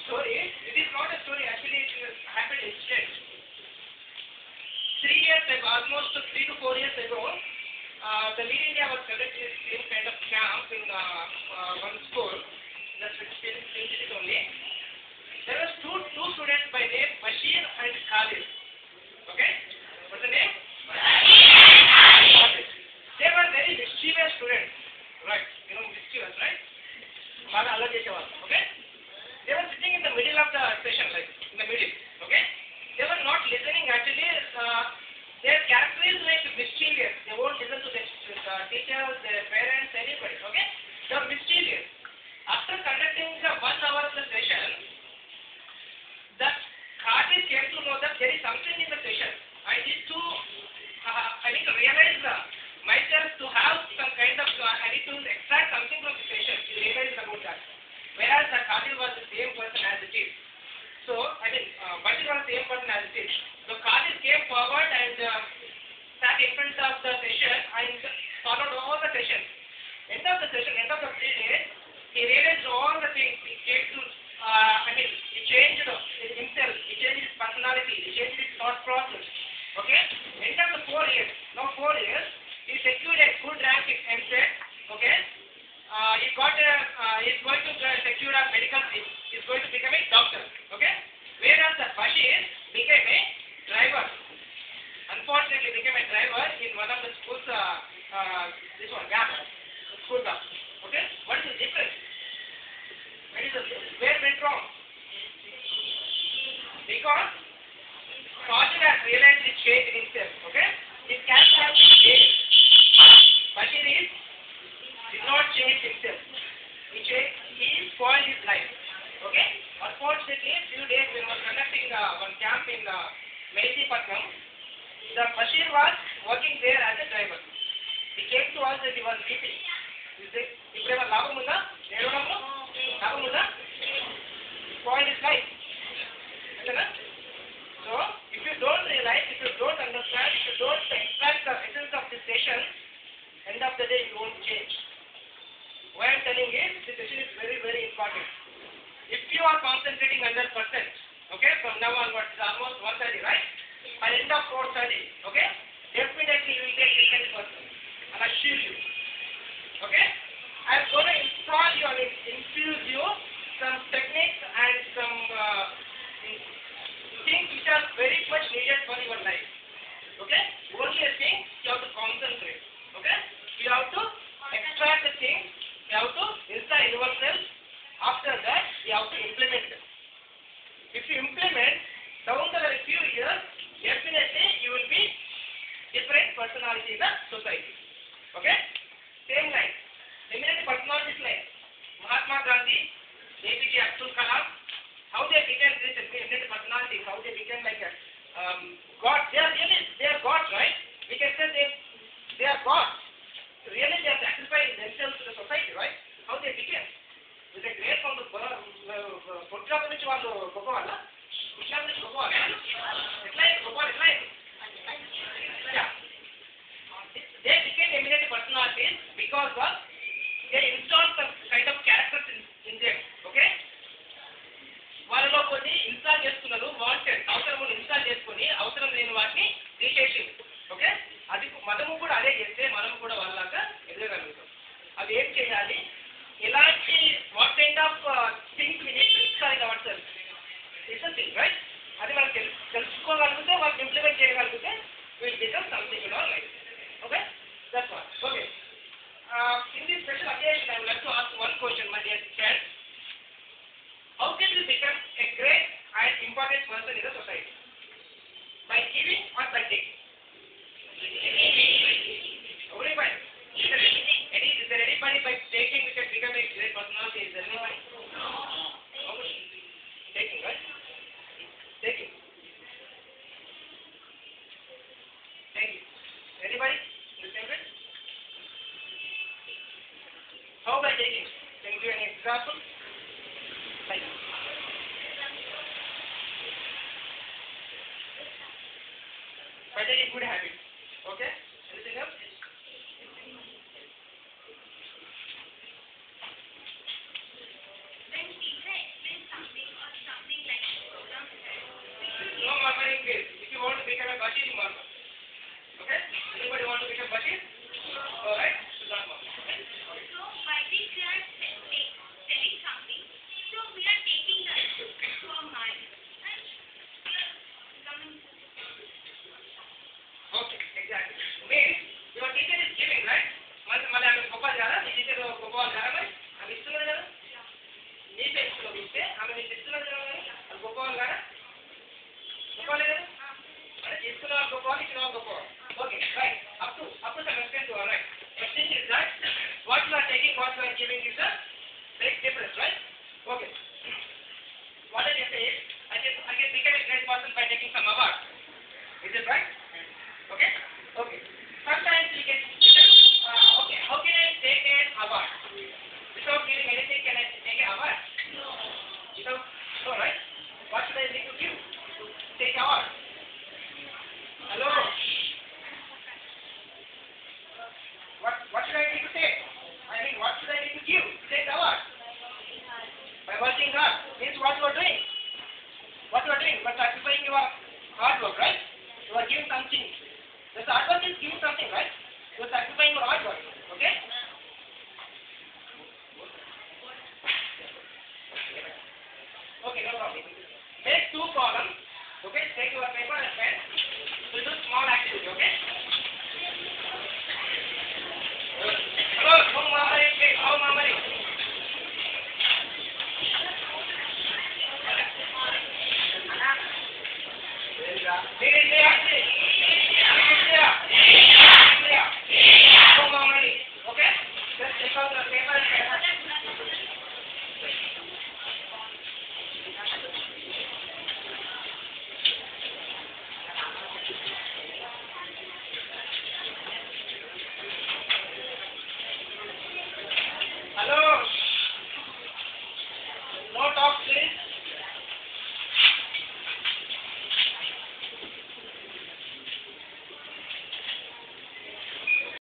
story. It is not a story. Actually, it happened instead. 3 years ago, almost 3 to 4 years ago, the Lead India was conducting the same kind of camp in one school. That's it only. There were two students by name Bashir and Khalid. Okay? What's the name? Khalid. They were very mischievous students. Right? You know mischievous, right? Okay? They were sitting in the middle of the session, like in the middle. Okay? They were not listening actually. Their character is like mischievous. They won't listen to their teachers, their parents, anybody. Okay? They were mischievous. After conducting the 1 hour of the session, the Khalid came to know that there is something in the session. I need to realize myself to have some kind of, I need to extract something from the session. He realized about that. Whereas the Khalid was the same person as it is. So, Bashir was the same person as it is. So, Khalid came forward and sat in front of the session and followed all the sessions. End of the 3 days, he realized all the things. He came to, he changed himself, he changed his personality, he changed his thought process. Okay? End of the 4 years, now 4 years, he secured a good rank in MSET. Okay? He's going to secure a medical seat. He's going to become a doctor. Okay? Whereas the Bashir became a driver. Unfortunately, became a driver in one of the schools, school bus. Okay? What is the difference? Where went wrong? Because Khalid has realized his change in himself. Okay? His character has changed. Bashir did not change himself. He spoiled his life. Okay? Unfortunately, few days we were conducting one camp in Mehdi-Patnam. The Bashir was working there as a driver. He came to us and he was weeping. He said, "Ippudu labam unda? Edavadamu? Labam unda?" Spoiled his life. So, if you don't realize, if you don't understand, if you don't extract the essence of this session, end of the day you won't change. Why I am telling is, this session is very, very important. If you are concentrating 100%, okay, from now onwards, it's almost 1:30, right? By the end of 4:30, okay, definitely you will be a different person. And I assure you. Okay? I am going to install you and infuse you some techniques and some things which are very much needed for your life. Okay? Only a thing, you have to concentrate. Okay? You have to extract the thing, you have to install yourself. After that, you have to implement it. If you implement, down the few years, definitely you will be different personality in the society. Okay? Same line. Eminent personalities like Mahatma Gandhi, APJ Abdul Kalam, how they became this eminent personalities, how they became like a God. They are gods, right? We can say they are gods. Really, they are sacrificing themselves to the society, right? How they became. With a great from the Punjab నుంచి వాళ్ళు గొప్పవాళ్ళ పుష్యాల నుంచి గొప్పవాళ్ళ ఎట్లా yeah. They became eminent personalities because of they installed some kind of characters in them. Okay? వాళ్ళలో కొన్ని install చేసుకున్నారు wanted అవసరం install చేసుకొని అవసరం లేని వాటిని తీసేసి ఓకే అది మనము కూడా అదే చేస్తే మనము కూడా వాళ్ళలాగా ఎదగలుగుతాం. అది ఏం చేయాలి? ఎలాంటి what kind of things we need to install in our self it's a thing right. అది మనం తెలుసుకోగలిగితే వాటిని ఇంప్లిమెంట్ చేయగలిగితే will become something in our life. Okay? That's all. Okay. In this special occasion, I would like to ask one question, my dear friends. How can we become a great and important person in the society? By giving or by taking? Everybody. Is there anybody by taking we can become a great personality? Is there anybody? No. Taking, right? Taking. Thank you. Anybody? How by taking? Can you give an example? Like by taking good habits. Okay? Anything else? When teacher explains something or Bashir Muhammad. Okay? Anybody want to become Bashir? Alright? Sultan Muhammad. Okay? So by this we are selling something. So we are taking the from mine and we are coming to Okay, exactly. Means your teacher is giving, right? మళ్ళీ ఆమె గొప్పలు కదా మీ teacher గొప్పవాళ్ళు కదా మరి ఆమె ఇస్తున్నది కదా నీతో ఇస్తే ఆమె నీకు ఇస్తున్నది కదా మరి అది గొప్పవాళ్ళు కదా గొప్పవాళ్ళే కదా అంటే తీసుకున్న వాళ్ళు గొప్పవాళ్ళు ఇచ్చిన వాళ్ళు గొప్పవాళ్ళు okay right up to some extent to right but thing is that what you are taking what you are giving is a big difference right okay what I say is I can become a great person by taking some award. Is it right? Okay? Okay. Sometimes we can okay, how can I take an award? Without giving anything, can I take an award? No. Without, no, right? What should I need to give to take award? Hello? What should I need to take? I mean, what should I need to give to take the award? By working hard. Means what you are doing? What you are doing? You are sacrificing your hard work, right? You are giving something. The hard work is giving something, right? You are sacrificing your hard work. Okay? Okay, no problem. Make 2 columns. Okay? Take your paper and pen. So do small activity, okay? Hello, Mamari, please. How Mamari?